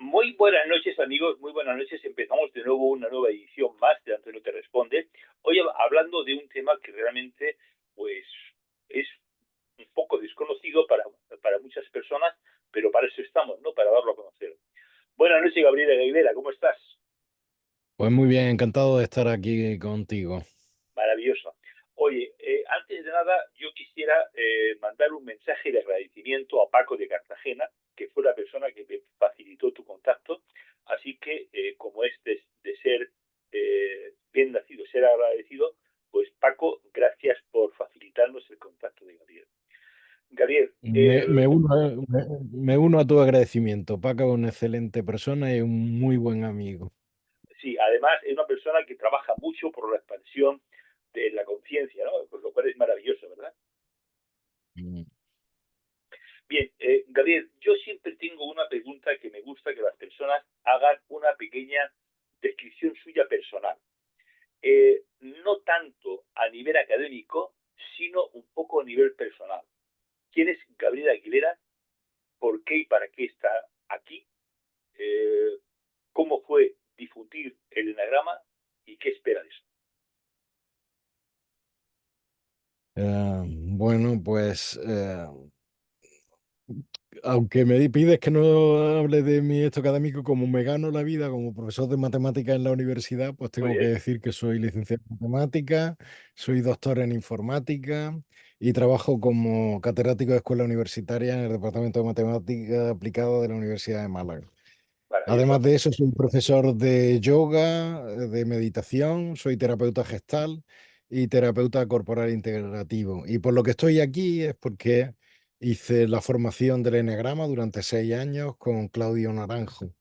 Muy buenas noches, amigos, muy buenas noches. Empezamos de nuevo una nueva edición más de Antonio Te Responde. Hoy hablando de un tema que realmente pues es un poco desconocido para muchas personas, pero para eso estamos, ¿no? Para darlo a conocer. Buenas noches, Gabriela Aguilera, ¿cómo estás? Pues muy bien, encantado de estar aquí contigo. Maravilloso. Oye, antes de nada, yo quisiera mandar un mensaje de agradecimiento a Paco de Cartagena, que fue la persona que me facilitó tu contacto. Así que, como es de ser bien nacido, ser agradecido, pues Paco, gracias por facilitarnos el contacto de Gabriel. Gabriel, Me uno, me uno a tu agradecimiento. Paco es una excelente persona y un muy buen amigo. sí, además es una persona que trabaja mucho por la expansión de la conciencia, ¿no? Pues lo cual es maravilloso, ¿verdad? Mm. Bien, Gabriel, yo siempre tengo una pregunta que me gusta que las personas hagan una pequeña descripción suya personal. No tanto a nivel académico, sino un poco a nivel personal. ¿Quién es Gabriel Aguilera? ¿Por qué y para qué está aquí? Eh, ¿Cómo fue difundir el enagrama? ¿Y qué espera de eso? Bueno, pues aunque me pides que no hable de mi esto académico, como me gano la vida como profesor de matemáticas en la universidad, pues Muy tengo que bien, decir que soy licenciado en matemáticas, soy doctor en informática y trabajo como catedrático de escuela universitaria en el Departamento de Matemática Aplicada de la Universidad de Málaga. maravilloso. Además de eso, soy profesor de yoga, de meditación, soy terapeuta gestal y terapeuta corporal integrativo. Y por lo que estoy aquí es porque hice la formación del Eneagrama durante 6 años con Claudio Naranjo.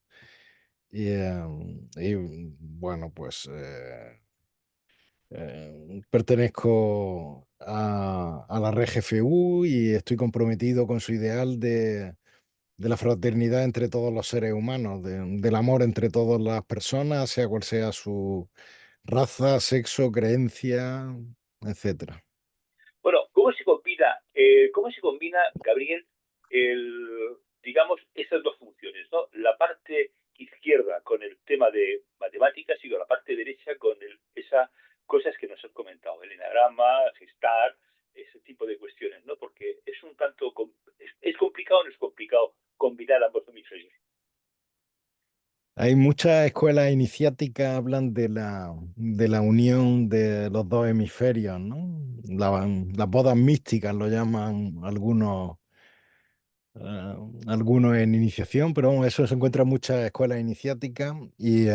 Bueno, pues pertenezco a la RGFU y estoy comprometido con su ideal de la fraternidad entre todos los seres humanos, del amor entre todas las personas, sea cual sea su raza, sexo, creencia, etcétera. Bueno, cómo se combina, Gabriel, el, digamos, esas dos funciones, ¿no? La parte izquierda con el tema de matemáticas y la parte derecha con esas cosas que nos has comentado, el enagrama, gestar, ese tipo de cuestiones, ¿no? Porque es un tanto, es complicado o no es complicado combinar ambos hemisferios. Hay muchas escuelas iniciáticas hablan de la unión de los dos hemisferios, ¿no? Las bodas místicas lo llaman eh, algunos en iniciación, pero bueno, eso se encuentra en muchas escuelas iniciáticas y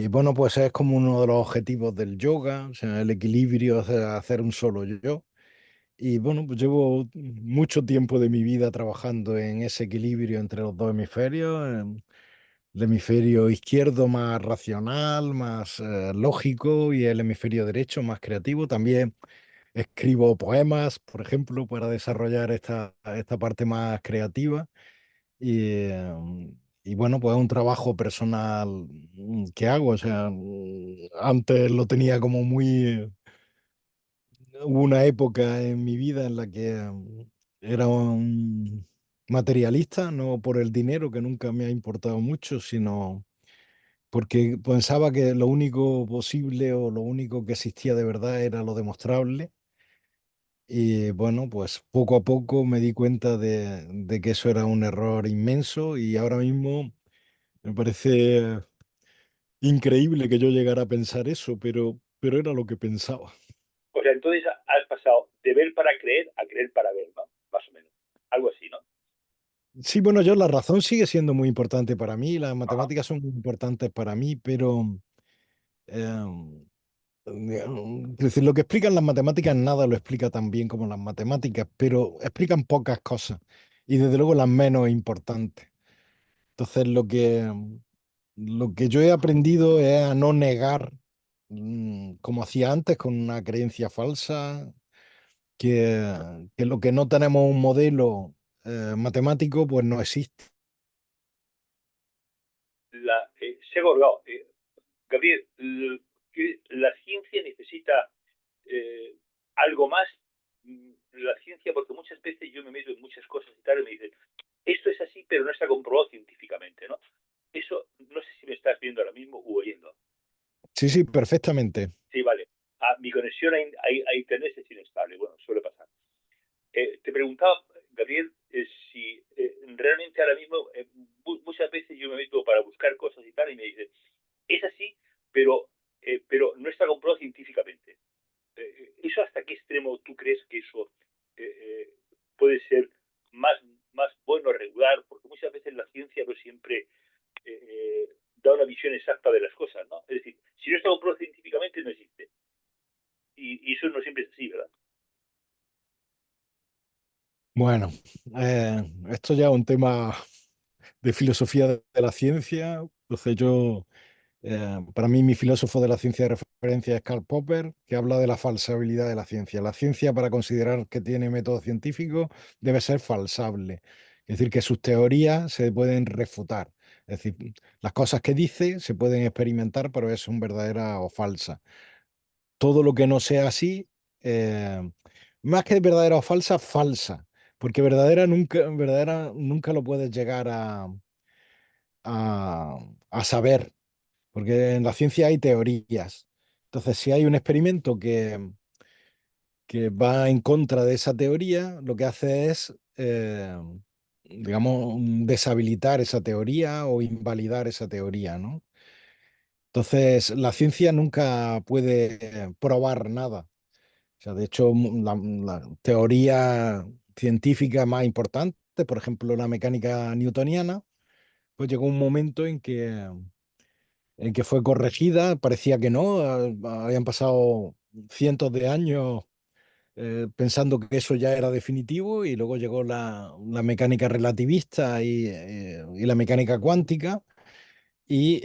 bueno, pues es como uno de los objetivos del yoga, o sea, el equilibrio, o sea, hacer un solo yo. Y bueno, pues llevo mucho tiempo de mi vida trabajando en ese equilibrio entre los dos hemisferios. El hemisferio izquierdo más racional, más lógico, y el hemisferio derecho más creativo. También escribo poemas, por ejemplo, para desarrollar esta parte más creativa. Y, y bueno, pues es un trabajo personal que hago. O sea, antes lo tenía como muy... Hubo una época en mi vida en la que era un materialista, no por el dinero, que nunca me ha importado mucho, sino porque pensaba que lo único posible o lo único que existía de verdad era lo demostrable. Y bueno, pues poco a poco me di cuenta de que eso era un error inmenso y ahora mismo me parece increíble que yo llegara a pensar eso, pero era lo que pensaba. O sea, entonces has pasado de ver para creer a creer para ver, ¿no? Más o menos. Algo así, ¿no? Sí, bueno, yo la razón sigue siendo muy importante para mí, las Ajá. matemáticas son muy importantes para mí, pero es decir, lo que explican las matemáticas nada lo explica tan bien como las matemáticas, pero explican pocas cosas y desde luego las menos importantes. Entonces, lo que yo he aprendido es a no negar, como hacía antes, con una creencia falsa, que lo que no tenemos un modelo matemático, pues no existe. Se ha colgado. Gabriel, que la ciencia necesita algo más. La ciencia, porque muchas veces yo me meto en muchas cosas y tal, y me dicen, esto es así, pero no está comprobado científicamente. Sí, sí, perfectamente. Sí, vale. Mi conexión a Internet es inestable. Bueno, suele pasar. Te preguntaba, Gabriel, si realmente ahora mismo, muchas veces yo me meto para buscar cosas y tal, y me dicen, es así, pero no está comprobado científicamente. ¿Eso hasta qué extremo tú crees que eso eh, eh, puede ser más, más bueno, regular? Porque muchas veces la ciencia no siempre da una visión exacta de las cosas, ¿no? Es decir, si no está comprobado científicamente, no existe. Y eso no siempre es así, ¿verdad? Bueno, esto ya es un tema de filosofía de la ciencia. Entonces para mí mi filósofo de la ciencia de referencia es Karl Popper, que habla de la falsabilidad de la ciencia. La ciencia, para considerar que tiene método científico, debe ser falsable. Es decir, que sus teorías se pueden refutar. Es decir, las cosas que dice se pueden experimentar, pero son verdaderas o falsas. Todo lo que no sea así, más que verdadera o falsa, falsa. Porque verdadera nunca lo puedes llegar a, a saber, porque en la ciencia hay teorías. Entonces, si hay un experimento que va en contra de esa teoría, lo que hace es, digamos, deshabilitar esa teoría o invalidar esa teoría, ¿no? Entonces, la ciencia nunca puede probar nada. O sea, de hecho, la teoría científica más importante, por ejemplo, la mecánica newtoniana, pues llegó un momento en que fue corregida, parecía que no, habían pasado cientos de años pensando que eso ya era definitivo y luego llegó la mecánica relativista y la mecánica cuántica y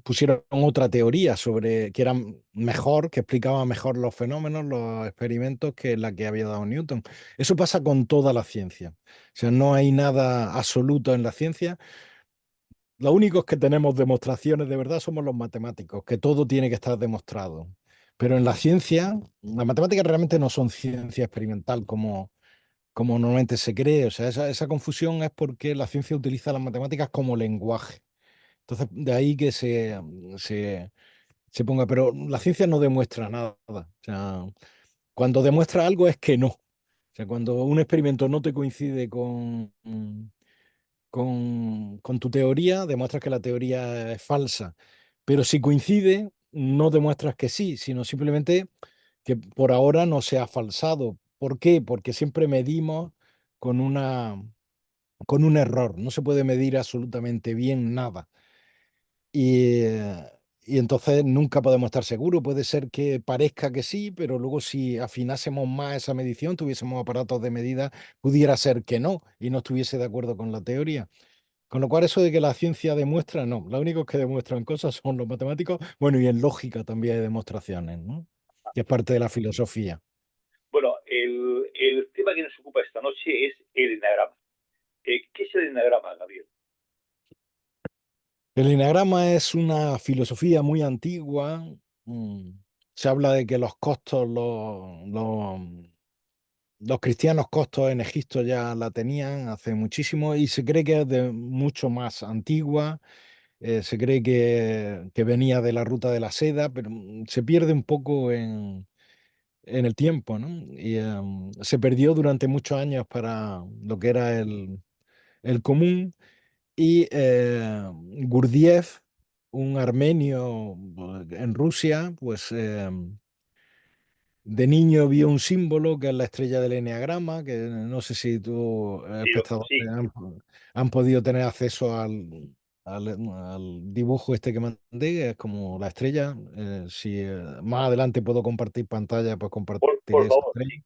pusieron otra teoría sobre que era mejor, que explicaba mejor los fenómenos, los experimentos que la que había dado Newton. Eso pasa con toda la ciencia. O sea, no hay nada absoluto en la ciencia. Los únicos que tenemos demostraciones de verdad somos los matemáticos, que todo tiene que estar demostrado. Pero en la ciencia, las matemáticas realmente no son ciencia experimental como normalmente se cree. O sea, esa confusión es porque la ciencia utiliza las matemáticas como lenguaje. Entonces, de ahí que se, se ponga, pero la ciencia no demuestra nada. O sea, cuando demuestra algo es que no. O sea, cuando un experimento no te coincide con tu teoría, demuestras que la teoría es falsa. Pero si coincide, no demuestras que sí, sino simplemente que por ahora no se ha falsado. ¿Por qué? Porque siempre medimos con con un error. No se puede medir absolutamente bien nada. Y entonces nunca podemos estar seguros. Puede ser que parezca que sí, pero luego si afinásemos más esa medición, tuviésemos aparatos de medida, pudiera ser que no y no estuviese de acuerdo con la teoría. Con lo cual eso de que la ciencia demuestra, no. Los únicos que demuestran cosas son los matemáticos. Bueno, y en lógica también hay demostraciones, ¿no? Que es parte de la filosofía. Bueno, el tema que nos ocupa esta noche es el enagrama. ¿Qué es el enagrama, Gabriel? El enagrama es una filosofía muy antigua. mm, Se habla de que los costos, los cristianos costos en Egipto ya la tenían hace muchísimo y se cree que es de mucho más antigua. Se cree que venía de la ruta de la seda, pero se pierde un poco en el tiempo, ¿no? Y se perdió durante muchos años para lo que era el común. Y Gurdjieff, un armenio en Rusia, pues de niño vio un símbolo que es la estrella del eneagrama, que no sé si tú, Sí, espectadores, sí. han podido tener acceso al dibujo este que mandé, que es como la estrella. Si más adelante puedo compartir pantalla, pues Por compartiré esa favor, estrella. sí.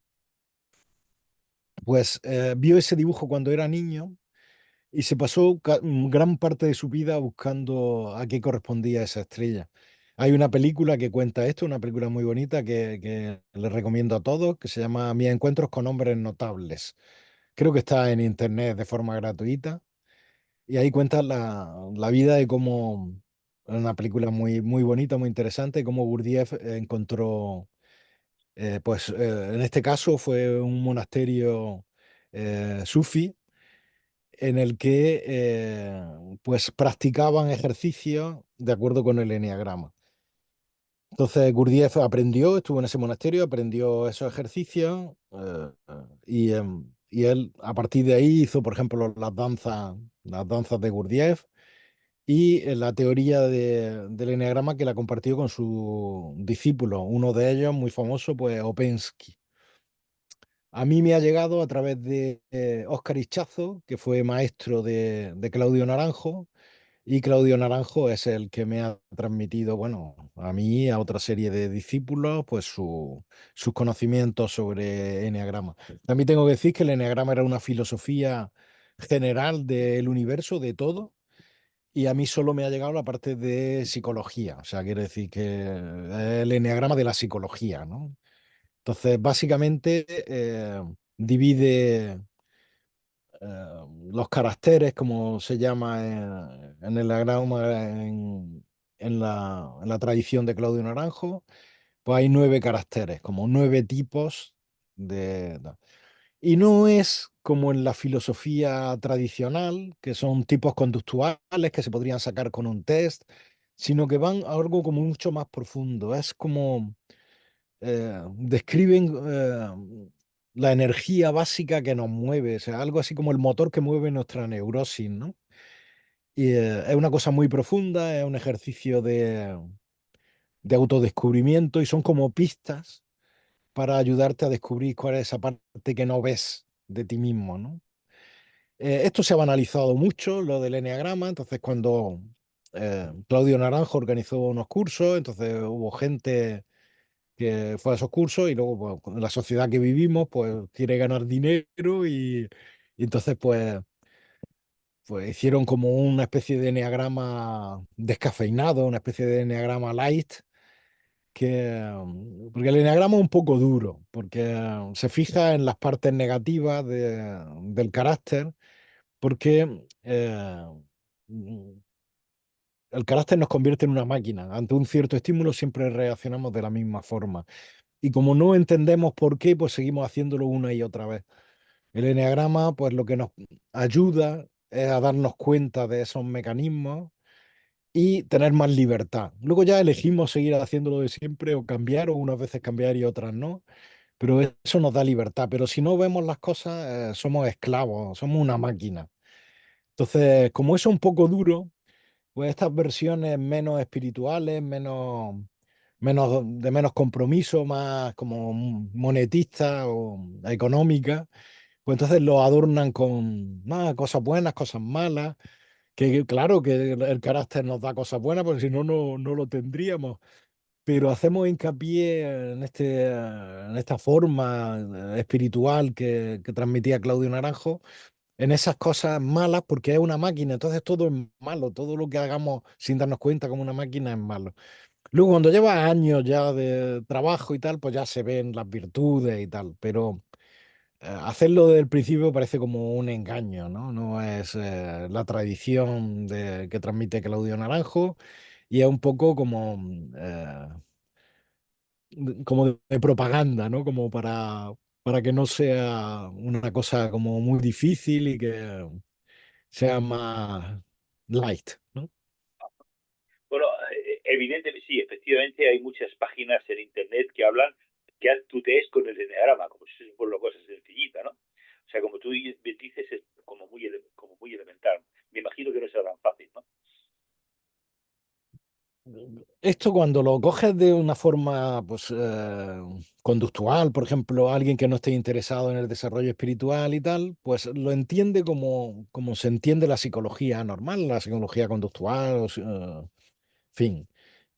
Pues vio ese dibujo cuando era niño y se pasó gran parte de su vida buscando a qué correspondía esa estrella. Hay una película que cuenta esto, una película muy bonita que les recomiendo a todos, que se llama Mis encuentros con hombres notables. Creo que está en internet de forma gratuita y ahí cuenta la vida de cómo, una película muy bonita, muy interesante, cómo Gurdjieff encontró, pues en este caso fue un monasterio sufi en el que pues practicaban ejercicios de acuerdo con el eneagrama. Entonces Gurdjieff aprendió, estuvo en ese monasterio, aprendió esos ejercicios y él a partir de ahí hizo, por ejemplo, las danzas de Gurdjieff y la teoría del eneagrama que la compartió con su discípulo, uno de ellos muy famoso, pues Opensky. A mí me ha llegado a través de Óscar Ichazo, que fue maestro de Claudio Naranjo, y Claudio Naranjo es el que me ha transmitido, bueno, a mí, y a otra serie de discípulos, pues sus conocimientos sobre eneagrama. También tengo que decir que el eneagrama era una filosofía general del universo, de todo, y a mí solo me ha llegado la parte de psicología, o sea, quiere decir que el eneagrama de la psicología, ¿no? Entonces, básicamente divide los caracteres, como se llama en el enagrama en la tradición de Claudio Naranjo, pues hay 9 caracteres, como 9 tipos de... Y no es como en la filosofía tradicional, que son tipos conductuales que se podrían sacar con un test, sino que van a algo como mucho más profundo. Es como describen la energía básica que nos mueve, o sea, algo así como el motor que mueve nuestra neurosis, ¿no? Y es una cosa muy profunda, es un ejercicio de autodescubrimiento y son como pistas para ayudarte a descubrir cuál es esa parte que no ves de ti mismo, ¿no? Esto se ha banalizado mucho, lo del eneagrama, entonces cuando Claudio Naranjo organizó unos cursos, entonces hubo gente que fue a esos cursos y luego pues, en la sociedad que vivimos pues quiere ganar dinero y entonces pues hicieron como una especie de eneagrama descafeinado, una especie de eneagrama light, porque el eneagrama es un poco duro, porque se fija en las partes negativas del carácter, porque el carácter nos convierte en una máquina. Ante un cierto estímulo siempre reaccionamos de la misma forma. Y como no entendemos por qué, pues seguimos haciéndolo una y otra vez. El eneagrama, pues lo que nos ayuda es a darnos cuenta de esos mecanismos y tener más libertad. Luego ya elegimos seguir haciéndolo de siempre o cambiar, o unas veces cambiar y otras no, pero eso nos da libertad. Pero si no vemos las cosas, somos esclavos, somos una máquina. Entonces, como eso es un poco duro, pues estas versiones menos espirituales, de menos compromiso, más como monetista o económica, pues entonces lo adornan con cosas buenas, cosas malas, que claro que el carácter nos da cosas buenas, porque si no, no lo tendríamos. Pero hacemos hincapié en esta forma espiritual que transmitía Claudio Naranjo, en esas cosas malas, porque es una máquina, entonces todo es malo, todo lo que hagamos sin darnos cuenta como una máquina es malo. Luego, cuando llevas años ya de trabajo y tal, pues ya se ven las virtudes y tal, pero hacerlo desde el principio parece como un engaño, ¿no? No es la tradición que transmite Claudio Naranjo y es un poco como de propaganda, ¿no? Como para que no sea una cosa como muy difícil y que sea más light, ¿no? Bueno, evidentemente sí, efectivamente hay muchas páginas en internet que hablan que haz tu test con el eneagrama, como si fuera una cosa sencillita, ¿no? O sea, como tú dices, es como muy elemental. Me imagino que no será tan fácil, ¿no? Esto cuando lo coges de una forma pues, conductual, por ejemplo, alguien que no esté interesado en el desarrollo espiritual y tal, pues lo entiende como se entiende la psicología normal, la psicología conductual, fin.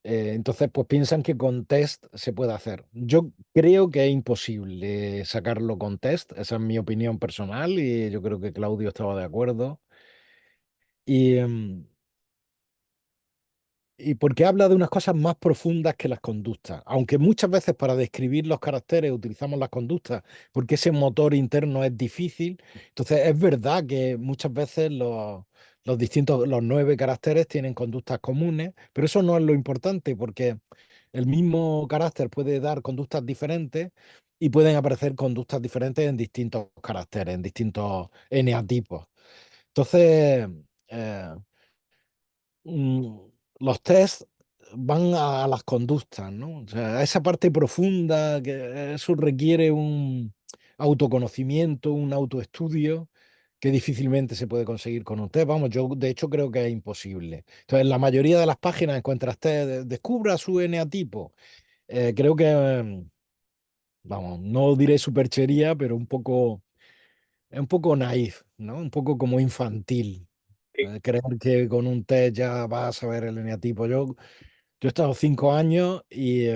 Entonces, pues piensan que con test se puede hacer. Yo creo que es imposible sacarlo con test, esa es mi opinión personal y yo creo que Claudio estaba de acuerdo. Y, y porque habla de unas cosas más profundas que las conductas, aunque muchas veces para describir los caracteres utilizamos las conductas, porque ese motor interno es difícil. Entonces, es verdad que muchas veces los 9 caracteres tienen conductas comunes, pero eso no es lo importante, porque el mismo carácter puede dar conductas diferentes y pueden aparecer conductas diferentes en distintos caracteres, en distintos eneatipos. Entonces, eh, mm, los test van a las conductas, ¿no? O sea, a esa parte profunda, que eso requiere un autoconocimiento, un autoestudio que difícilmente se puede conseguir con un test. Vamos, yo de hecho creo que es imposible. Entonces, en la mayoría de las páginas encuentras test, descubra su eneatipo. Creo que, vamos, no diré superchería, pero es un poco naif, ¿no? Un poco como infantil. Sí, Creer que con un test ya vas a saber el eneatipo. Yo he estado 5 años y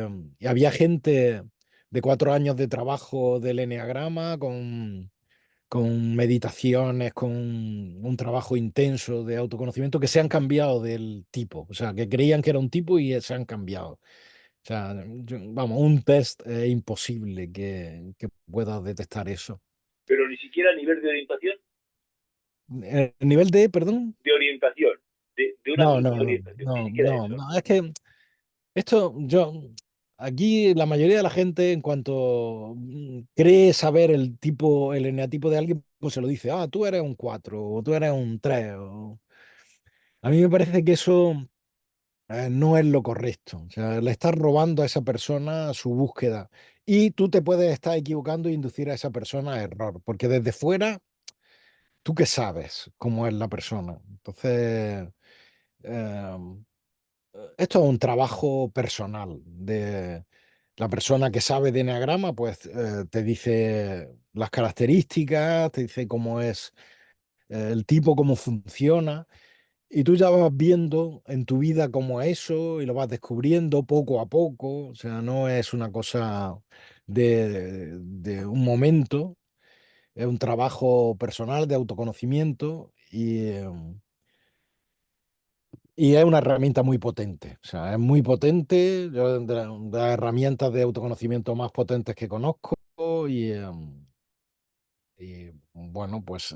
había gente de 4 años de trabajo del eneagrama con meditaciones, con un trabajo intenso de autoconocimiento que se han cambiado del tipo. O sea, que creían que era un tipo y se han cambiado. O sea, vamos, un test es imposible que pueda detectar eso. pero ni siquiera a nivel El nivel de, perdón. de orientación, de una No, mini no, no, orientación, ni no, siquiera no, eso. no. Es que aquí la mayoría de la gente, en cuanto cree saber el tipo, el eneatipo de alguien, pues se lo dice, ah, tú eres un 4 o tú eres un 3. A mí me parece que eso no es lo correcto. O sea, le estás robando a esa persona su búsqueda. Y tú te puedes estar equivocando e inducir a esa persona a error, porque desde fuera, tú qué sabes cómo es la persona. Entonces, eh, esto es un trabajo personal de la persona que sabe de eneagrama, pues te dice las características, te dice cómo es el tipo, cómo funciona, y tú ya vas viendo en tu vida cómo es eso y lo vas descubriendo poco a poco. O sea, no es una cosa de un momento, es un trabajo personal de autoconocimiento y es una herramienta muy potente. O sea, es muy potente, yo de las herramientas de autoconocimiento más potentes que conozco y, bueno, pues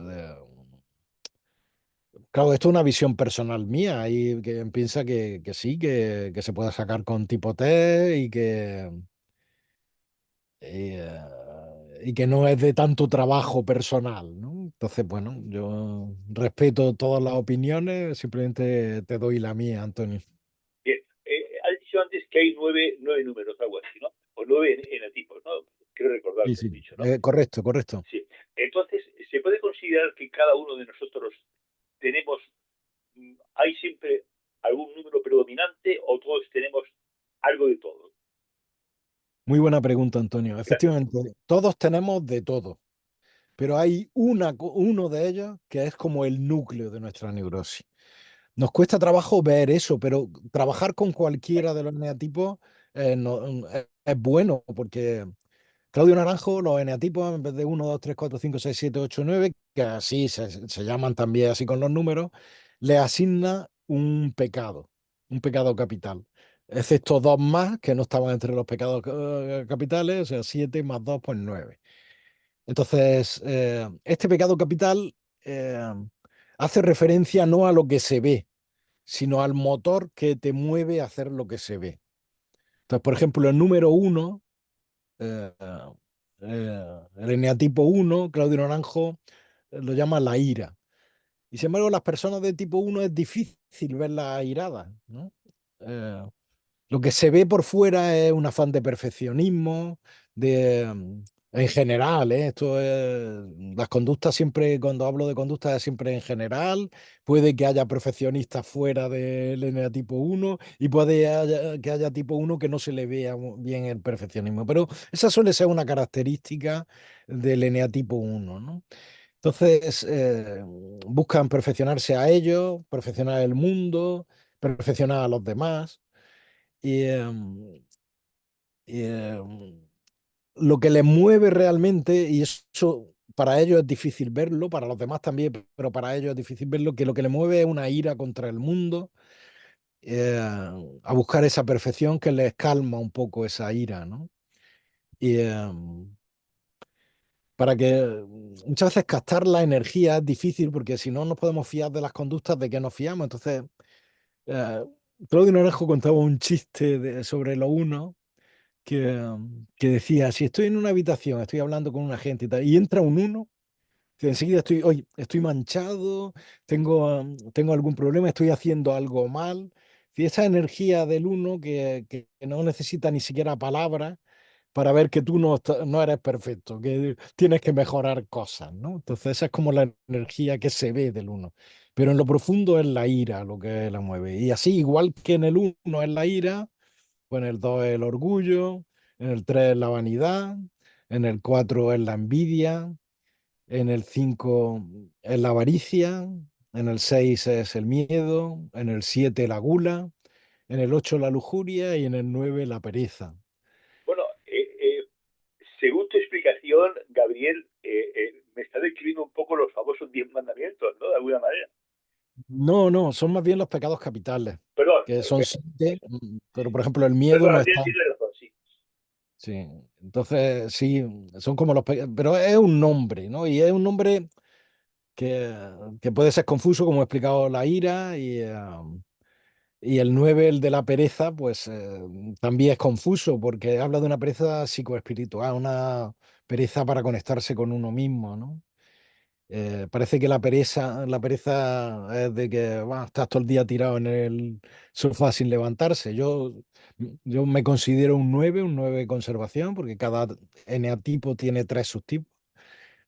claro, esto es una visión personal mía y que piensa que sí, que se puede sacar con tipo T y que no es de tanto trabajo personal, ¿no? Entonces, bueno, yo respeto todas las opiniones, simplemente te doy la mía, Antonio. Bien, has dicho antes que hay nueve números, algo así, ¿no? O nueve enotipos, ¿no? Quiero recordar Sí, que has sí, dicho, ¿no? correcto, correcto. Sí. Entonces, ¿se puede considerar que cada uno de nosotros tenemos, hay siempre algún número predominante o todos tenemos algo de todo? Muy buena pregunta, Antonio. Gracias. Efectivamente, todos tenemos de todo, pero hay uno de ellos que es como el núcleo de nuestra neurosis. Nos cuesta trabajo ver eso, pero trabajar con cualquiera de los eneatipos es bueno, porque Claudio Naranjo, los eneatipos, en vez de 1, 2, 3, 4, 5, 6, 7, 8, 9, que así se llaman también así con los números, le asigna un pecado capital. Excepto dos más, que no estaban entre los pecados capitales, o sea, 7 más 2 pues 9. Entonces, este pecado capital eh, hace referencia no a lo que se ve, sino al motor que te mueve a hacer lo que se ve. Entonces, por ejemplo, el número uno, eh, el eneatipo uno, Claudio Naranjo lo llama la ira. Y sin embargo, las personas de tipo uno es difícil verlas airadas, ¿no? Eh, lo que se ve por fuera es un afán de perfeccionismo, en general, ¿eh? Las conductas siempre, cuando hablo de conductas, es siempre en general. Puede que haya perfeccionistas fuera del eneatipo uno y que haya tipo uno que no se le vea bien el perfeccionismo. Pero esa suele ser una característica del eneatipo uno, ¿no? Entonces, buscan perfeccionarse a ellos, perfeccionar el mundo, perfeccionar a los demás. Y, y, lo que les mueve realmente, y eso para ellos es difícil verlo, para los demás también, pero para ellos es difícil verlo, que lo que les mueve es una ira contra el mundo, eh, a buscar esa perfección que les calma un poco esa ira, ¿no? Y para que muchas veces captar la energía es difícil porque si no nos podemos fiar de las conductas de que nos fiamos. Entonces, eh, Claudio Naranjo contaba un chiste sobre lo uno que decía, si estoy en una habitación, estoy hablando con una gente y tal, y entra un uno, que enseguida estoy manchado, tengo algún problema, estoy haciendo algo mal. esa energía del uno que no necesita ni siquiera palabras para ver que tú no eres perfecto, que tienes que mejorar cosas, ¿no? Entonces esa es como la energía que se ve del uno. Pero en lo profundo es la ira lo que la mueve. Y así, igual que en el uno es la ira, pues en el dos es el orgullo, en el tres es la vanidad, en el cuatro es la envidia, en el 5 es la avaricia, en el 6 es el miedo, en el 7 la gula, en el 8 la lujuria y en el 9 la pereza. Bueno, según tu explicación, Gabriel, me está describiendo un poco los famosos 10 mandamientos, ¿no? De alguna manera. No, no, son más bien los pecados capitales, Perdón, que son siete, pero por ejemplo el miedo no perdón, tienes está. tienes razón, sí. Sí, entonces sí, son como los pecados, pero es un nombre, ¿no? Y es un nombre que, que puede ser confuso, como he explicado, la ira y el 9 el de la pereza, pues también es confuso porque habla de una pereza psicoespiritual, una pereza para conectarse con uno mismo, ¿no? Parece que la pereza es de que estás todo el día tirado en el sofá sin levantarse. Yo me considero un 9 de conservación, porque cada eneatipo tiene tres subtipos.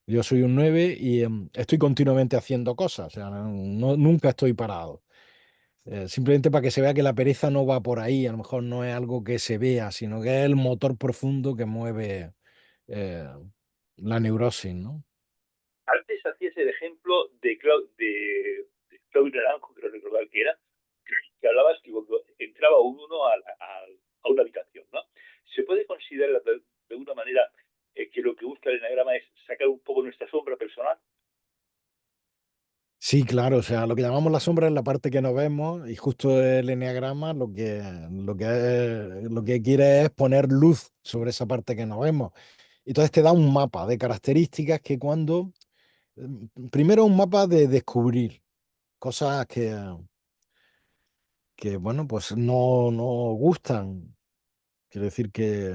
Yo soy un 9 y estoy continuamente haciendo cosas, o sea, nunca estoy parado. Simplemente para que se vea que la pereza no va por ahí, a lo mejor no es algo que se vea, sino que es el motor profundo que mueve eh, la neurosis, ¿no? Antes hacías el ejemplo de Claudio Naranjo, creo recordar que era, que hablabas que cuando entraba uno a una habitación, ¿no? Se puede considerar de alguna manera que lo que busca el enagrama es sacar un poco nuestra sombra personal. Sí, claro, o sea, lo que llamamos la sombra es la parte que no vemos y justo el eneagrama lo que quiere es poner luz sobre esa parte que no vemos. Entonces te da un mapa de características que primero un mapa de descubrir cosas que bueno, pues no gustan. Quiero decir que,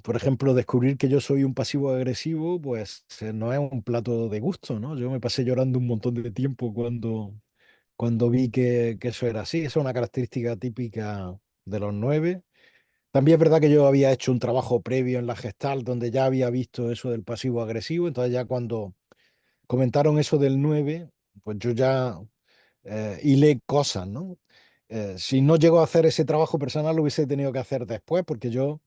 por ejemplo, descubrir que yo soy un pasivo agresivo, pues no es un plato de gusto, ¿no? Yo me pasé llorando un montón de tiempo cuando vi que eso era así. Esa es una característica típica de los 9. También es verdad que yo había hecho un trabajo previo en la Gestalt donde ya había visto eso del pasivo agresivo, entonces ya cuando comentaron eso del 9, pues yo ya hilé cosas, ¿no? Si no llego a hacer ese trabajo personal, lo hubiese tenido que hacer después, porque yo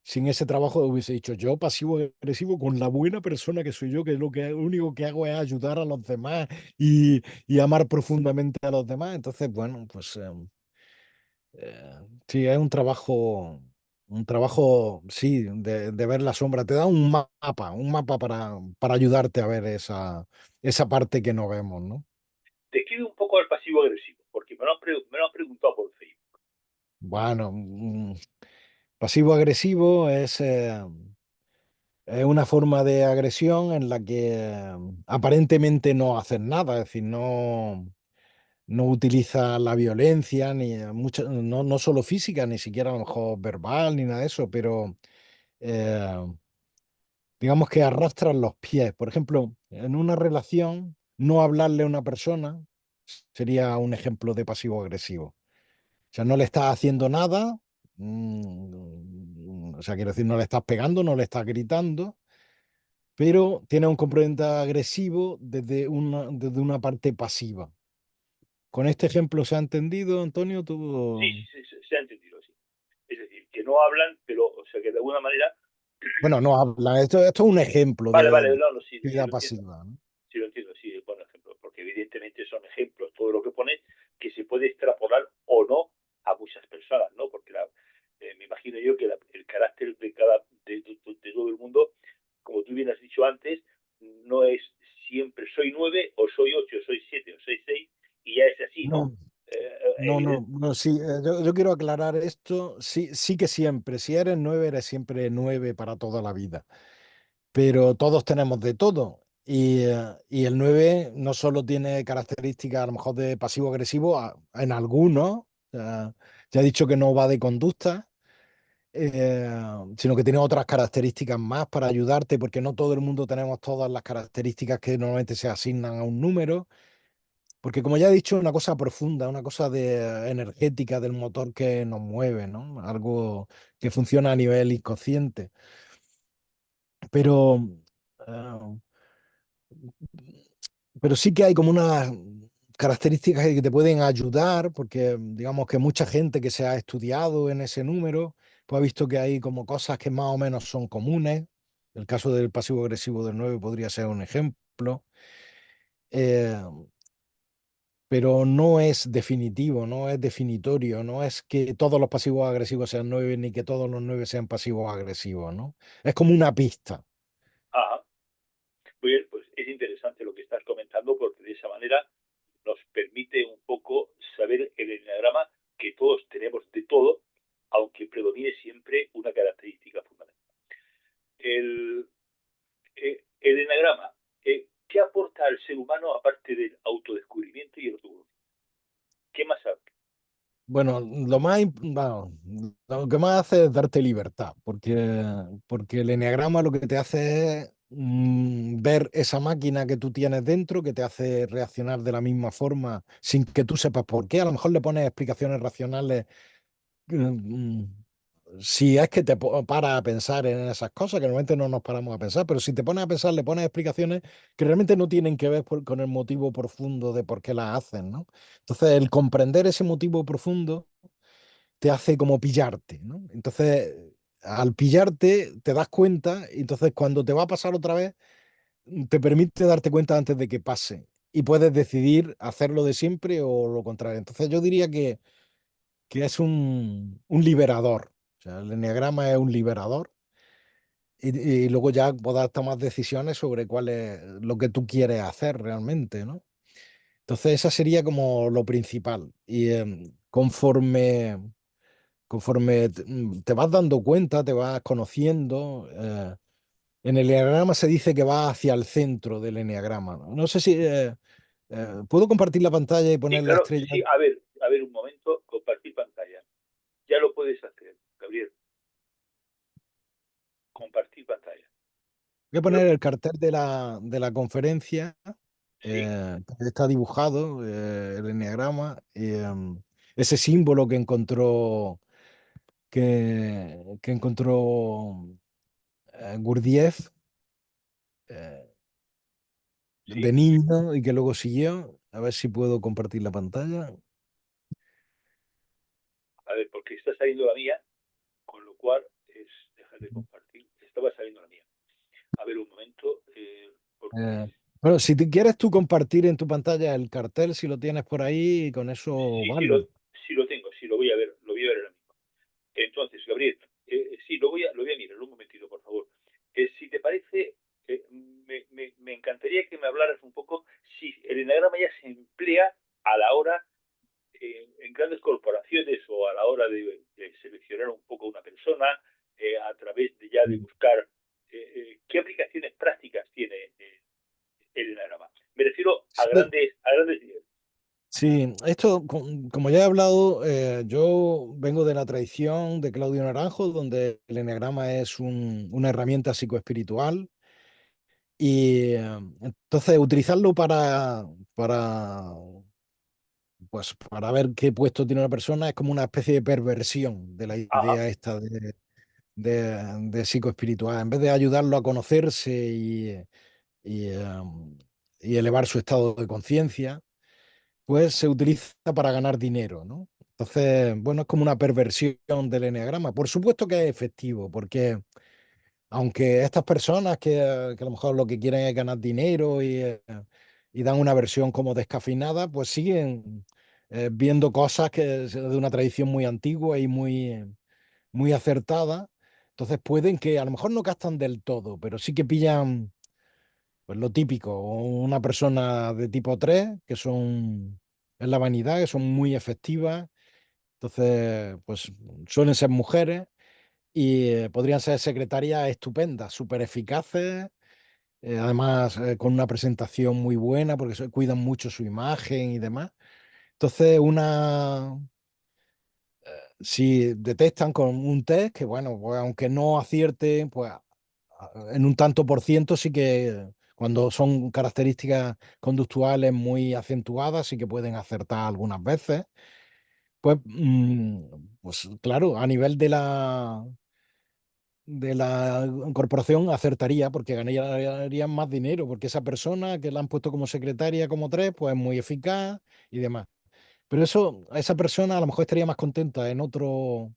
sin ese trabajo hubiese dicho yo pasivo agresivo con la buena persona que soy yo, que lo único que hago es ayudar a los demás y amar profundamente a los demás. Entonces, bueno, pues eh, sí, es un trabajo, sí, de ver la sombra. Te da un mapa para ayudarte a ver esa parte que no vemos, ¿no? Describe un poco al pasivo agresivo, porque me lo han preguntado por Facebook. Bueno, pasivo agresivo es una forma de agresión en la que aparentemente no haces nada, es decir, no utiliza la violencia, ni no solo física, ni siquiera a lo mejor verbal, ni nada de eso, pero eh, digamos que arrastran los pies. Por ejemplo, en una relación, no hablarle a una persona sería un ejemplo de pasivo agresivo. O sea, no le estás haciendo nada, o sea, quiero decir, no le estás pegando, no le estás gritando, pero tiene un componente agresivo desde una parte pasiva. ¿Con este ejemplo se ha entendido, Antonio? Sí, sí, sí, se ha entendido, sí. Es decir, que no hablan, pero, o sea, que de alguna manera. Bueno, no habla. Esto es un ejemplo Vale, de vale, no, no, sí, sí actividad lo entiendo. pasiva, ¿no? Sí lo entiendo, sí, es buen ejemplo, porque evidentemente son ejemplos, todo lo que pone, que se puede extrapolar o no a muchas personas, ¿no? Porque me imagino yo que el carácter de todo el mundo, como tú bien has dicho antes, no es siempre soy 9 o soy 8 o soy 7 o soy 6 y ya es así, ¿no? No, Eh, no, no, no, sí, yo quiero aclarar esto. Sí, sí que siempre, si eres 9, eres siempre 9 para toda la vida. Pero todos tenemos de todo. Y el 9 no solo tiene características a lo mejor de pasivo-agresivo, en algunos, ya he dicho que no va de conducta, sino que tiene otras características más para ayudarte, porque no todo el mundo tenemos todas las características que normalmente se asignan a un número. Porque como ya he dicho, una cosa profunda, una cosa energética del motor que nos mueve, ¿no? Algo que funciona a nivel inconsciente. Pero, eh, pero sí que hay como unas características que te pueden ayudar, porque digamos que mucha gente que se ha estudiado en ese número, pues ha visto que hay como cosas que más o menos son comunes. El caso del pasivo agresivo del 9 podría ser un ejemplo. Eh, pero no es definitivo, no es definitorio, no es que todos los pasivos agresivos sean 9 ni que todos los 9 sean pasivos agresivos, ¿no? Es como una pista. Ajá. Muy bien, pues es interesante lo que estás comentando porque de esa manera nos permite un poco saber el enneagrama que todos tenemos de todo, aunque predomine siempre una característica fundamental. El, el enneagrama, ¿qué aporta al ser humano aparte del autodescubrimiento y el autoconocimiento? ¿Qué más sabe? Bueno, bueno, lo que más hace es darte libertad, porque el eneagrama lo que te hace es ver esa máquina que tú tienes dentro, que te hace reaccionar de la misma forma sin que tú sepas por qué. A lo mejor le pones explicaciones racionales. mm, Si es que paras a pensar en esas cosas, que normalmente no nos paramos a pensar, pero si te pones a pensar, le pones explicaciones que realmente no tienen que ver con el motivo profundo de por qué las hacen, ¿no? Entonces, el comprender ese motivo profundo te hace como pillarte, ¿no? Entonces, al pillarte, te das cuenta, y entonces cuando te va a pasar otra vez, te permite darte cuenta antes de que pase y puedes decidir hacerlo de siempre o lo contrario. Entonces, yo diría que es un liberador. O sea, el enneagrama es un liberador y luego ya podrás tomar decisiones sobre cuál es lo que tú quieres hacer realmente, ¿no? Entonces, esa sería como lo principal. Y conforme te vas dando cuenta, te vas conociendo, en el enneagrama se dice que va hacia el centro del enneagrama. No sé si puedo compartir la pantalla y Sí, poner la claro, estrella. sí, a ver un momento, compartir pantalla. Ya lo puedes hacer, Gabriel, compartir pantalla. Voy a Ya lo- poner el cartel de la conferencia, sí, que está dibujado, el enneagrama, y, ese símbolo que encontró Gurdjieff eh, de sí. niño y que luego siguió. A ver si puedo compartir la pantalla. A ver, porque está saliendo la mía, con lo cual es dejar de compartir. Estaba saliendo la mía. A ver un momento, porque Eh, bueno, si te quieres tú compartir en tu pantalla el cartel, si lo tienes por ahí, y con eso sí, vale. sí lo tengo, sí lo voy a ver ahora mismo. Entonces, Gabriel, sí, lo voy a mirar un momentito, por favor. Si te parece, me encantaría que me hablaras un poco si el enagrama ya se emplea a la hora en grandes corporaciones o a la hora de seleccionar un poco a una persona a través de ya de buscar qué aplicaciones prácticas tiene el enagrama. Me refiero Sí, a grandes niveles. sí, esto, como ya he hablado, yo vengo de la tradición de Claudio Naranjo, donde el eneagrama es una herramienta psicoespiritual y entonces utilizarlo para ver qué puesto tiene una persona es como una especie de perversión de la Ajá, idea esta de psicoespiritual. En vez de ayudarlo a conocerse y elevar su estado de conciencia, pues se utiliza para ganar dinero, ¿no? Entonces, bueno, es como una perversión del eneagrama. Por supuesto que es efectivo, porque aunque estas personas que a lo mejor lo que quieren es ganar dinero y dan una versión como descafeinada, pues siguen viendo cosas que es de una tradición muy antigua y muy acertada. Entonces pueden que a lo mejor no captan del todo, pero sí que pillan pues lo típico, una persona de tipo 3 que son, es la vanidad, que son muy efectivas, entonces, pues suelen ser mujeres y podrían ser secretarias estupendas, súper eficaces, además con una presentación muy buena porque cuidan mucho su imagen y demás. Entonces, si detectan con un test que, bueno, pues aunque no acierten, pues en un tanto por ciento sí que Cuando son características conductuales muy acentuadas y que pueden acertar algunas veces, pues, pues claro, a nivel de la corporación acertaría porque ganarían más dinero, porque esa persona que la han puesto como secretaria como tres, pues es muy eficaz y demás. Pero eso, a esa persona a lo mejor estaría más contenta en otro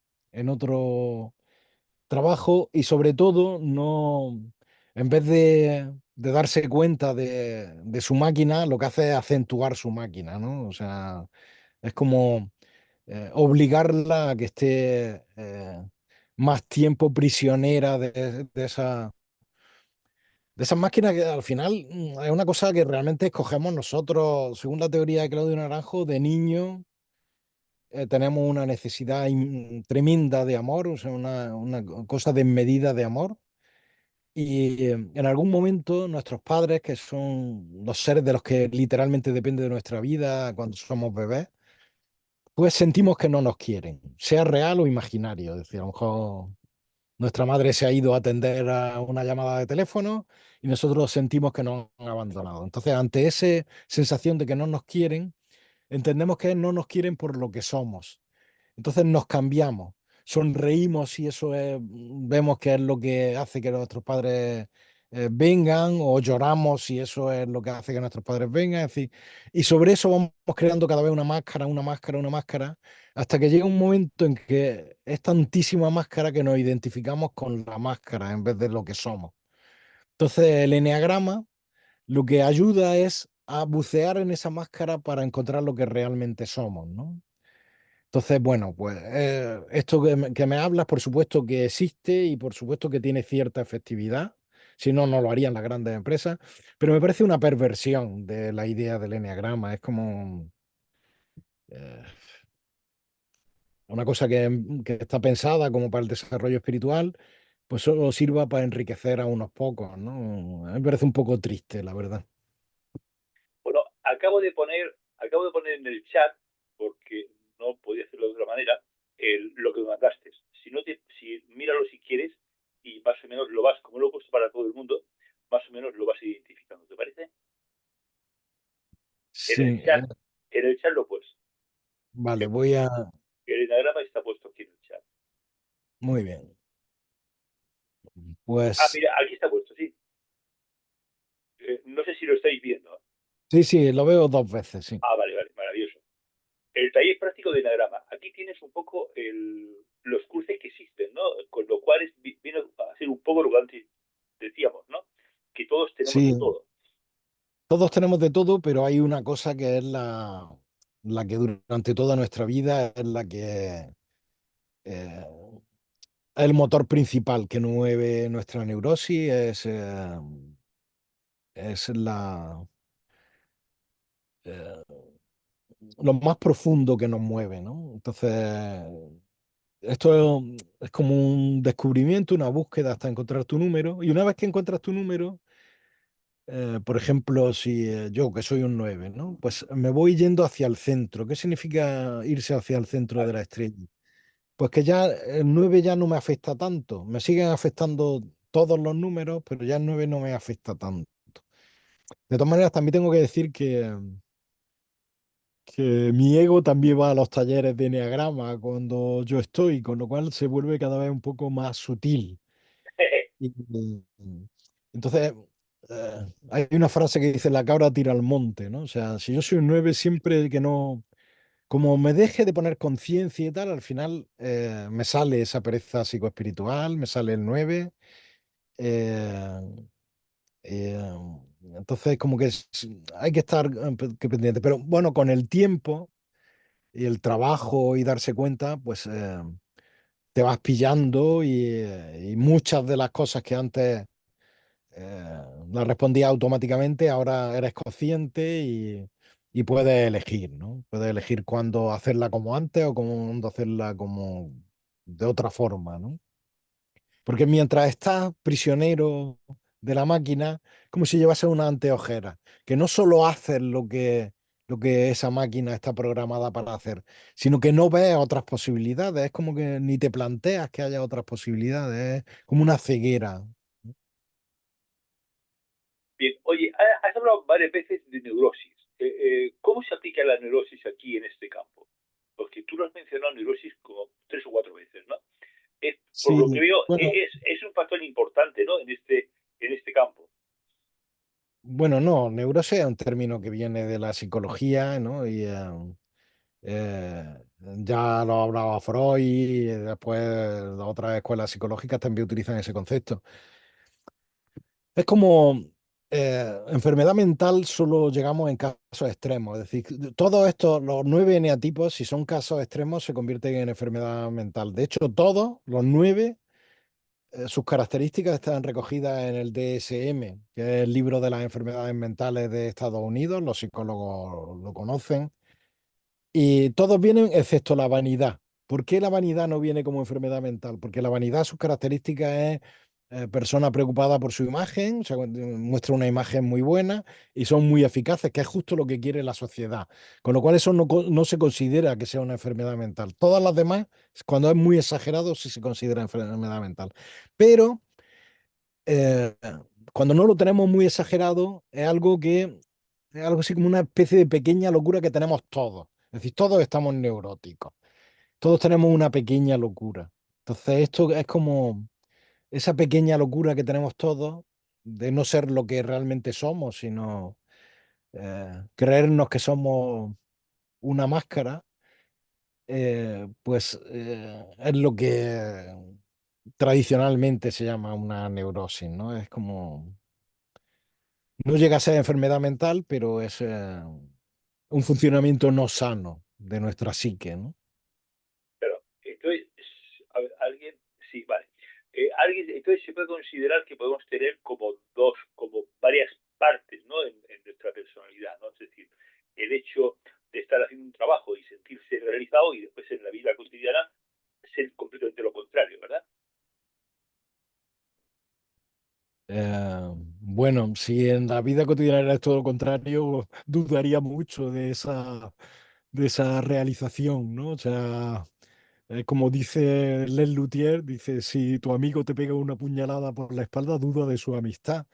trabajo y sobre todo no, en vez de darse cuenta de su máquina, lo que hace es acentuar su máquina, ¿no? O sea, es como obligarla a que esté más tiempo prisionera de esas máquinas que al final es una cosa que realmente escogemos nosotros, según la teoría de Claudio Naranjo, de niño. Tenemos una necesidad tremenda de amor, o sea, una cosa desmedida de amor. Y en algún momento nuestros padres, que son los seres de los que literalmente depende de nuestra vida cuando somos bebés, pues sentimos que no nos quieren, sea real o imaginario. Es decir, a lo mejor nuestra madre se ha ido a atender a una llamada de teléfono y nosotros sentimos que nos han abandonado. Entonces, ante esa sensación de que no nos quieren, entendemos que no nos quieren por lo que somos. Entonces nos cambiamos, sonreímos y eso es, vemos que es lo que hace que nuestros padres vengan, o lloramos y eso es lo que hace que nuestros padres vengan. Es decir, y sobre eso vamos creando cada vez una máscara, una máscara, una máscara, hasta que llega un momento en que es tantísima máscara que nos identificamos con la máscara en vez de lo que somos. Entonces el eneagrama lo que ayuda es a bucear en esa máscara para encontrar lo que realmente somos, ¿no? Entonces, bueno, pues esto que me hablas, por supuesto que existe y por supuesto que tiene cierta efectividad. Si no, no lo harían las grandes empresas. Pero me parece una perversión de la idea del eneagrama. Es como eh, una cosa que está pensada como para el desarrollo espiritual, pues solo sirva para enriquecer a unos pocos, ¿no? A mí me parece un poco triste, la verdad. Bueno, acabo de poner en el chat, porque no podía hacerlo de otra manera, lo que me mandaste. Si no te, si, míralo si quieres y más o menos lo vas, como lo he puesto para todo el mundo, más o menos lo vas identificando, ¿te parece? En Sí, el chat, en el chat lo puedes. vale, voy a... El enagrama está puesto aquí en el chat. Muy bien. Ah, Pues mira, aquí está puesto, sí. No sé si lo estáis viendo. sí, sí, lo veo dos veces, sí. Ah, vale, vale, maravilloso. El taller práctico de enagrama. Aquí tienes un poco los cruces que existen, ¿no? Con lo cual viene a ser un poco lo que antes decíamos, ¿no? Que todos tenemos de Sí, todo. todos tenemos de todo, pero hay una cosa que es la que durante toda nuestra vida es la que eh, es el motor principal que mueve nuestra neurosis, es eh, lo más profundo que nos mueve, ¿no? Entonces, esto es como un descubrimiento, una búsqueda hasta encontrar tu número, y una vez que encuentras tu número, por ejemplo, si yo que soy un 9, ¿no? Pues me voy yendo hacia el centro. ¿Qué significa irse hacia el centro de ¿Vale? la estrella? Pues que ya el 9 ya no me afecta tanto. Me siguen afectando todos los números, pero ya el 9 no me afecta tanto. De todas maneras, también tengo que decir que mi ego también va a los talleres de enneagrama cuando yo estoy, con lo cual se vuelve cada vez un poco más sutil. Y, entonces, hay una frase que dice, la cabra tira al monte, ¿no? O sea, si yo soy un 9 siempre que no, como me deje de poner conciencia y tal, al final me sale esa pereza psicoespiritual, me sale el 9. eh, eh, entonces, como que hay que estar que pendiente. Pero bueno, con el tiempo y el trabajo y darse cuenta, pues te vas pillando y muchas de las cosas que antes la respondía automáticamente, ahora eres consciente y puedes elegir, ¿no? Puedes elegir cuándo hacerla como antes o cuándo hacerla como de otra forma, ¿no? Porque mientras estás prisionero de la máquina, como si llevase una anteojera, que no solo haces lo que esa máquina está programada para hacer, sino que no ves otras posibilidades, es como que ni te planteas que haya otras posibilidades, es como una ceguera. Bien, oye, Oye, has hablado varias veces de neurosis. ¿Cómo se aplica la neurosis aquí en este campo? Porque tú lo has mencionado neurosis como 3 o 4 veces, ¿no? Por Sí, lo que veo, bueno, es un factor importante, ¿no? En este campo. bueno, no, neurosis es un término que viene de la psicología, ¿no? Y ya lo hablaba Freud y después otras escuelas psicológicas también utilizan ese concepto. Es como enfermedad mental solo llegamos en casos extremos. Es decir, todos estos, los 9 eneatipos, si son casos extremos, se convierten en enfermedad mental. De hecho, todos los 9, sus características están recogidas en el DSM, que es el libro de las enfermedades mentales de Estados Unidos. Los psicólogos lo conocen. Y todos vienen excepto la vanidad. ¿Por qué la vanidad no viene como enfermedad mental? Porque la vanidad, sus características es persona preocupada por su imagen, o sea, muestra una imagen muy buena y son muy eficaces, que es justo lo que quiere la sociedad. Con lo cual eso no se considera que sea una enfermedad mental. Todas las demás, cuando es muy exagerado, sí se considera enfermedad mental. Pero eh, cuando no lo tenemos muy exagerado, es algo así como una especie de pequeña locura que tenemos todos. Es decir, todos estamos neuróticos, todos tenemos una pequeña locura. Entonces, esto es como esa pequeña locura que tenemos todos de no ser lo que realmente somos, sino creernos que somos una máscara, pues es lo que tradicionalmente se llama una neurosis, ¿no? Es como, no llega a ser enfermedad mental, pero es un funcionamiento no sano de nuestra psique, ¿no? Pero, entonces, a ver, alguien, sí, vale. Entonces se puede considerar que podemos tener como dos, como varias partes, ¿no? En nuestra personalidad, ¿no? Es decir, el hecho de estar haciendo un trabajo y sentirse realizado y después en la vida cotidiana ser completamente lo contrario, ¿verdad? Bueno, si en la vida cotidiana es todo lo contrario, dudaría mucho de esa realización, ¿no? O sea, como dice Les Luthier, dice, si tu amigo te pega una puñalada por la espalda, duda de su amistad.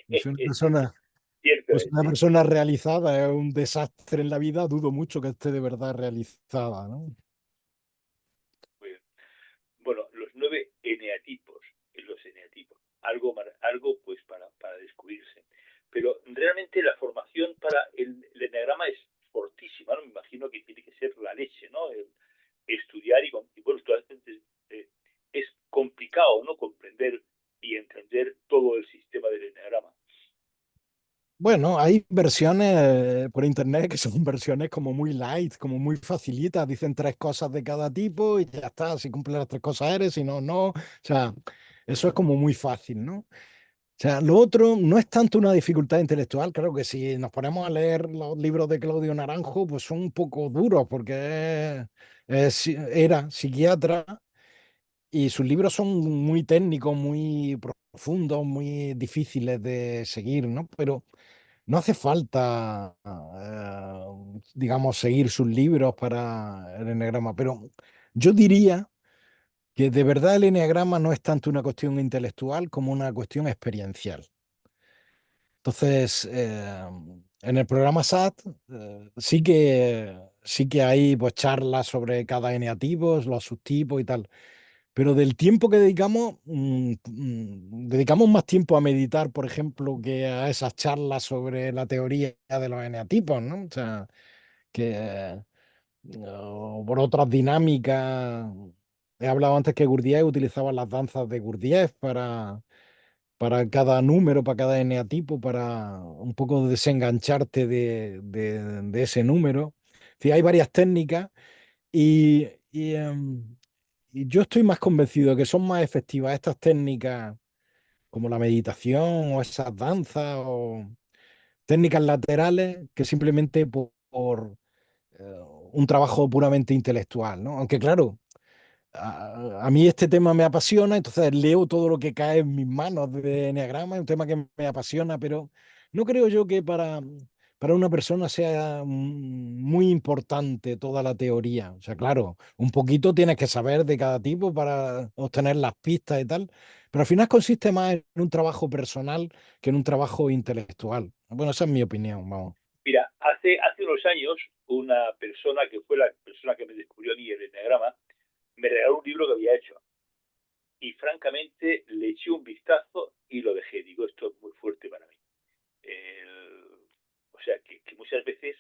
Si una persona, Cierto pues es, una sí. persona realizada es un desastre en la vida, dudo mucho que esté de verdad realizada, ¿no? Muy bien. Bueno, los 9 eneatipos, los eneatipos, algo pues para descubrirse. Pero realmente la formación para el eneagrama es fortísima, ¿no? Me imagino que tiene que ser la leche, ¿no? El estudiar y bueno, eh, es complicado, ¿no? Comprender y entender todo el sistema del eneagrama. Bueno, hay versiones por internet que son versiones como muy light, como muy facilitas. Dicen 3 cosas de cada tipo y ya está. Si cumples las 3 cosas eres, si no, no. O sea, eso es como muy fácil, ¿no? O sea, lo otro no es tanto una dificultad intelectual. Creo que si nos ponemos a leer los libros de Claudio Naranjo, pues son un poco duros porque era psiquiatra y sus libros son muy técnicos, muy profundos, muy difíciles de seguir, ¿no? Pero no hace falta, digamos, seguir sus libros para el eneagrama, pero yo diría que de verdad el eneagrama no es tanto una cuestión intelectual como una cuestión experiencial. Entonces, en el programa SAT sí que hay pues, charlas sobre cada eneatipo, los subtipos y tal. Pero del tiempo que dedicamos, dedicamos más tiempo a meditar, por ejemplo, que a esas charlas sobre la teoría de los eneatipos, ¿no? O sea, que o por otras dinámicas. He hablado antes que Gurdjieff utilizaba las danzas de Gurdjieff para cada número, para cada eneatipo, para un poco desengancharte de ese número. Sí, hay varias técnicas y, y, em, y yo estoy más convencido de que son más efectivas estas técnicas como la meditación o esas danzas o técnicas laterales que simplemente eh, un trabajo puramente intelectual, ¿no? Aunque claro, a mí este tema me apasiona, entonces leo todo lo que cae en mis manos de enneagrama, es un tema que me apasiona, pero no creo yo que para una persona sea muy importante toda la teoría. O sea, claro, un poquito tienes que saber de cada tipo para obtener las pistas y tal, Pero al final consiste más en un trabajo personal que en un trabajo intelectual. Bueno, esa es mi opinión, vamos. Mira, hace unos años, una persona que fue la persona que me descubrió a mí el enneagrama, me regaló un libro que había hecho. Y francamente le eché un vistazo y lo dejé. Digo, esto es muy fuerte para mí. El, o sea, que muchas veces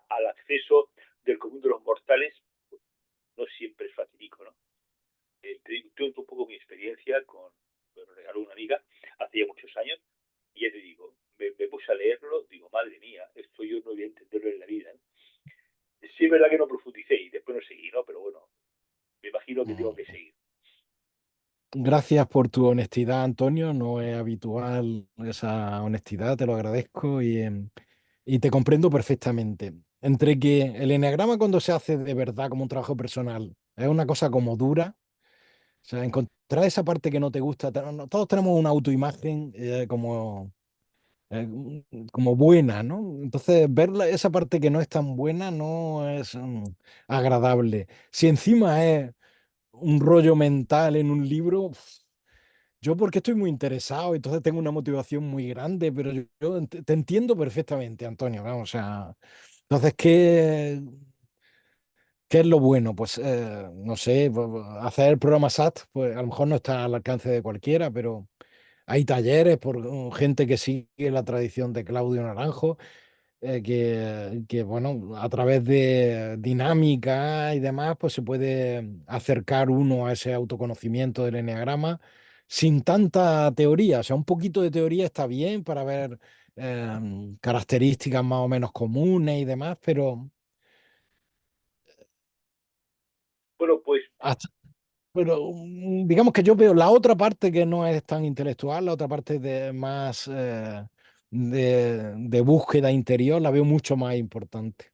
al acceso del común de los mortales pues, no siempre es fatídico, ¿no? Te cuento un poco mi experiencia con, me lo regaló una amiga hace ya muchos años, y ya te digo, me puse a leerlo, digo, madre mía, esto yo no voy a entenderlo en la vida, ¿no? Sí es verdad que no profundicé y después no seguí, ¿no? Pero bueno, me imagino que tengo que Mm. seguir. Gracias por tu honestidad, Antonio. No es habitual esa honestidad, te lo agradezco y te comprendo perfectamente. Entre que el eneagrama cuando se hace de verdad como un trabajo personal es una cosa como dura, o sea, encontrar esa parte que no te gusta, todos tenemos una autoimagen como buena, ¿no? Entonces, ver esa parte que no es tan buena no es agradable. Si encima es un rollo mental en un libro, yo porque estoy muy interesado, entonces tengo una motivación muy grande, pero yo te entiendo perfectamente, Antonio, vamos, o sea, entonces, ¿qué es lo bueno? Pues, no sé, hacer el programa SAT, pues a lo mejor no está al alcance de cualquiera, pero hay talleres por gente que sigue la tradición de Claudio Naranjo, bueno, a través de dinámica y demás, pues se puede acercar uno a ese autoconocimiento del eneagrama sin tanta teoría. O sea, un poquito de teoría está bien para ver características más o menos comunes y demás, Bueno, pues digamos que yo veo la otra parte que no es tan intelectual, la otra parte de más de búsqueda interior, la veo mucho más importante.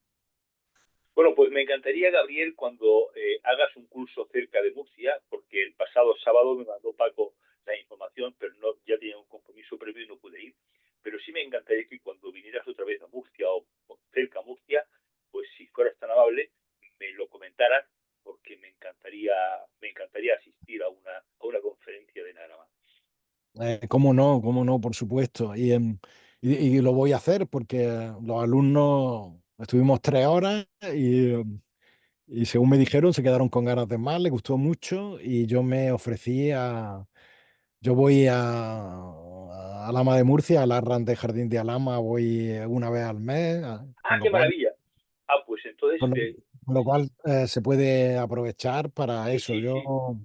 Bueno, pues me encantaría, Gabriel, cuando hagas un curso cerca de Murcia, porque el pasado sábado me mandó Paco la información, pero no, ya tenía un compromiso previo y no pude ir. Pero sí me encantaría que cuando vinieras otra vez a Murcia o cerca a Murcia, pues si fueras tan amable, me lo comentaras, porque me encantaría asistir a una conferencia de nada más. Cómo no, por supuesto. Y lo voy a hacer porque los alumnos estuvimos 3 horas y según me dijeron se quedaron con ganas de más, les gustó mucho y yo me ofrecí yo voy a Alhama de Murcia, al Arran de Jardín de Alhama, voy una vez al mes, ¡Ah, qué maravilla! Ah, pues entonces, con lo, con lo cual se puede aprovechar para sí, eso. sí, sí, Yo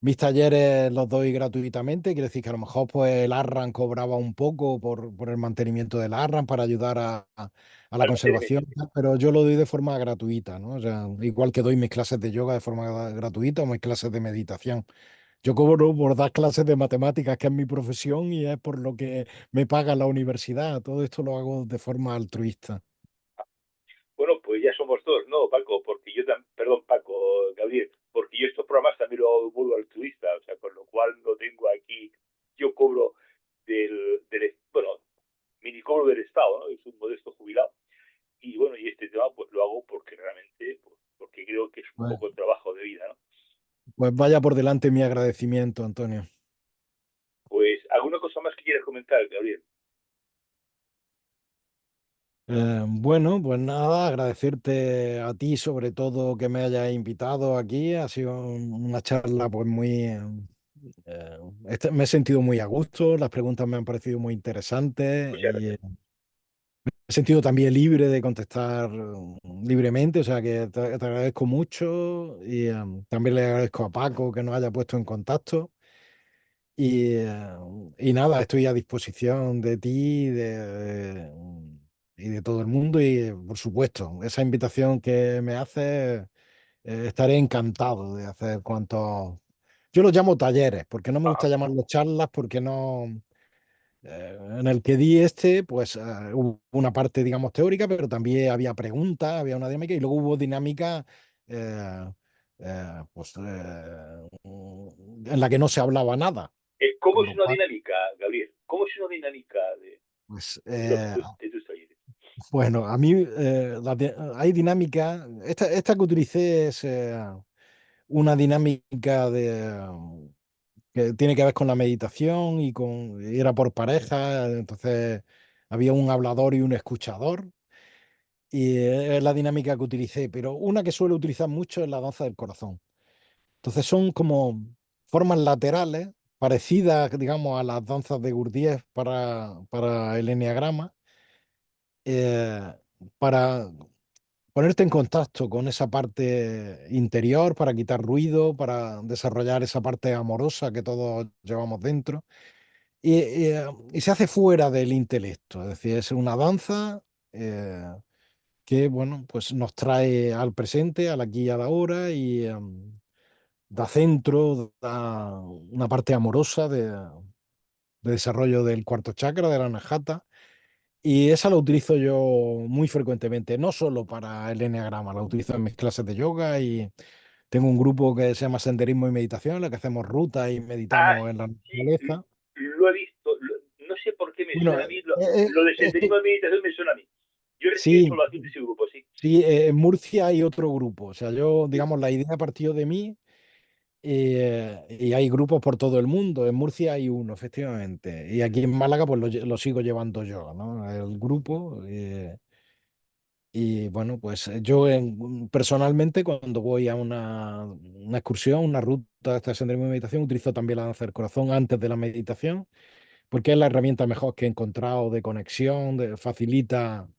mis talleres los doy gratuitamente, quiere decir que a lo mejor pues el Arran cobraba un poco por el mantenimiento del Arran para ayudar a la al mantenimiento. conservación, pero yo lo doy de forma gratuita, ¿no? O sea, igual que doy mis clases de yoga de forma gratuita o mis clases de meditación. Yo cobro por dar clases de matemáticas, que es mi profesión y es por lo que me paga la universidad. Todo esto lo hago de forma altruista. Bueno, pues ya somos dos, ¿no, Paco? Porque yo también, perdón, Paco, Gabriel, porque yo estos programas también lo hago de modo altruista, o sea, con lo cual no tengo aquí, yo cobro bueno, mini cobro del Estado, ¿no? Es un modesto jubilado. Y bueno, y este tema pues lo hago porque realmente, pues, porque creo que es un Pues, poco el trabajo de vida, ¿no? pues vaya por delante mi agradecimiento, Antonio. Pues, ¿alguna cosa más que quieras comentar, Gabriel? Bueno, pues nada, agradecerte a ti sobre todo que me hayas invitado aquí. Ha sido una charla pues muy... me he sentido muy a gusto, las preguntas me han parecido muy interesantes Muchas y gracias. me he sentido también libre de contestar libremente, o sea que te agradezco mucho y también le agradezco a Paco que nos haya puesto en contacto. Y nada, estoy a disposición de ti y de todo el mundo. Y por supuesto, esa invitación que me haces, estaré encantado de hacer cuantos. Yo los llamo talleres, porque no me Ajá. gusta llamarlos charlas, porque no. En el que di este, pues hubo una parte, digamos, teórica, pero también había preguntas, había una dinámica y luego hubo dinámica. eh, en la que no se hablaba nada. ¿Cómo Con es lo una cual, dinámica, Gabriel? ¿Cómo es una dinámica pues, de tus talleres? bueno, a mí hay dinámica. Esta que utilicé es una dinámica que tiene que ver con la meditación y era por pareja, entonces había un hablador y un escuchador. Y es la dinámica que utilicé, pero una que suelo utilizar mucho es la danza del corazón. Entonces son como formas laterales parecidas, digamos, a las danzas de Gurdjieff para el eneagrama, eh, para ponerte en contacto con esa parte interior, para quitar ruido, para desarrollar esa parte amorosa que todos llevamos dentro. Y se hace fuera del intelecto, es decir, es una danza que, bueno, pues nos trae al presente, al aquí y a la hora, y da centro, da una parte amorosa de desarrollo del cuarto chakra, de la anahata. Y esa la utilizo yo muy frecuentemente, no solo para el eneagrama, la utilizo en mis clases de yoga y tengo un grupo que se llama Senderismo y Meditación, en la que hacemos rutas y Ah, meditamos en la sí, naturaleza. lo he visto. No sé por qué me Bueno, suena a mí. Lo de es senderismo que de meditación me suena a mí. Yo recibí sí, información de ese grupo, sí. sí, en Murcia hay otro grupo, o sea, yo, Sí, digamos, la idea partió de mí. Y hay grupos por todo el mundo. En Murcia hay uno, efectivamente. Y aquí en Málaga, pues lo sigo llevando yo, ¿no? El grupo. Y bueno, pues yo personalmente, cuando voy a una excursión, una ruta de esta senderismo de meditación, utilizo también la danza del corazón antes de la meditación, porque es la herramienta mejor que he encontrado de conexión, facilita,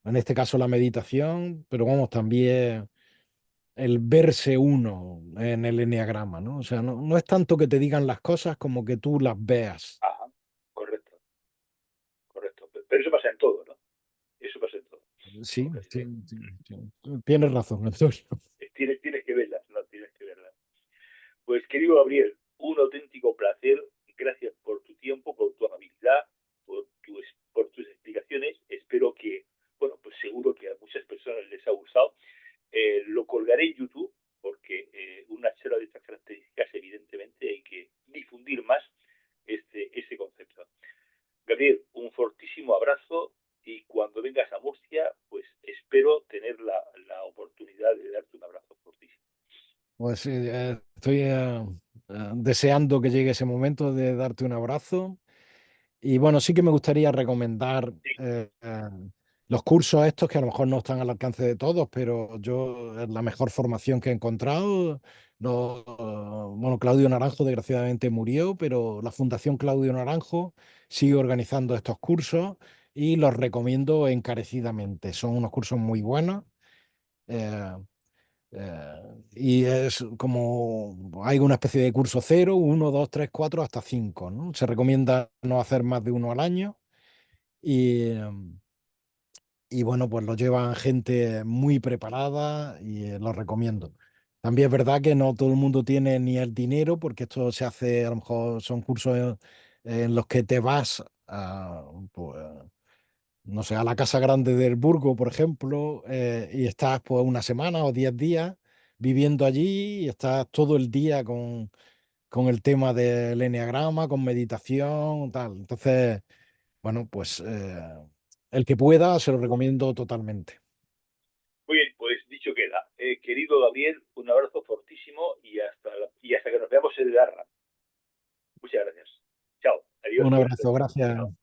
en este caso, la meditación, pero vamos, también el verse uno en el eneagrama, ¿no? O sea, no es tanto que te digan las cosas como que tú las veas. ajá, correcto, correcto. Pero eso pasa en todo, ¿no? Eso pasa en todo, Sí, casi sí, todo. sí, sí. Tienes razón, Antonio. Tienes que verlas, no tienes que verlas. Pues querido Gabriel, un auténtico placer. Gracias por tu tiempo, por tu amabilidad, por tus explicaciones. Espero que, bueno, pues seguro que a muchas personas les ha gustado. Lo colgaré en YouTube porque una charla de estas características evidentemente hay que difundir más este concepto. Gabriel, un fortísimo abrazo y cuando vengas a Murcia, pues espero tener la oportunidad de darte un abrazo fortísimo. Pues sí, estoy deseando que llegue ese momento de darte un abrazo. Y bueno, sí que me gustaría recomendar Sí, los cursos estos que a lo mejor no están al alcance de todos, pero yo es la mejor formación que he encontrado. Bueno, Claudio Naranjo desgraciadamente murió, pero la Fundación Claudio Naranjo sigue organizando estos cursos y los recomiendo encarecidamente. Son unos cursos muy buenos. eh, y es como hay una especie de curso cero, uno, dos, tres, cuatro, hasta cinco, ¿no? Se recomienda no hacer más de uno al año y, y bueno, pues lo llevan gente muy preparada y lo recomiendo. También es verdad que no todo el mundo tiene ni el dinero porque esto se hace, a lo mejor son cursos en los que te vas a, pues, no sé, a la Casa Grande del Burgo, por ejemplo, y estás pues una semana o 10 días viviendo allí y estás todo el día con el tema del eneagrama, con meditación, tal. Entonces, bueno, pues el que pueda se lo recomiendo totalmente. muy bien, pues dicho queda. Querido Gabriel, un abrazo fortísimo y hasta que nos veamos en el Arra. Muchas gracias. Chao. Adiós. Un Buenas abrazo, noches. gracias. Chao.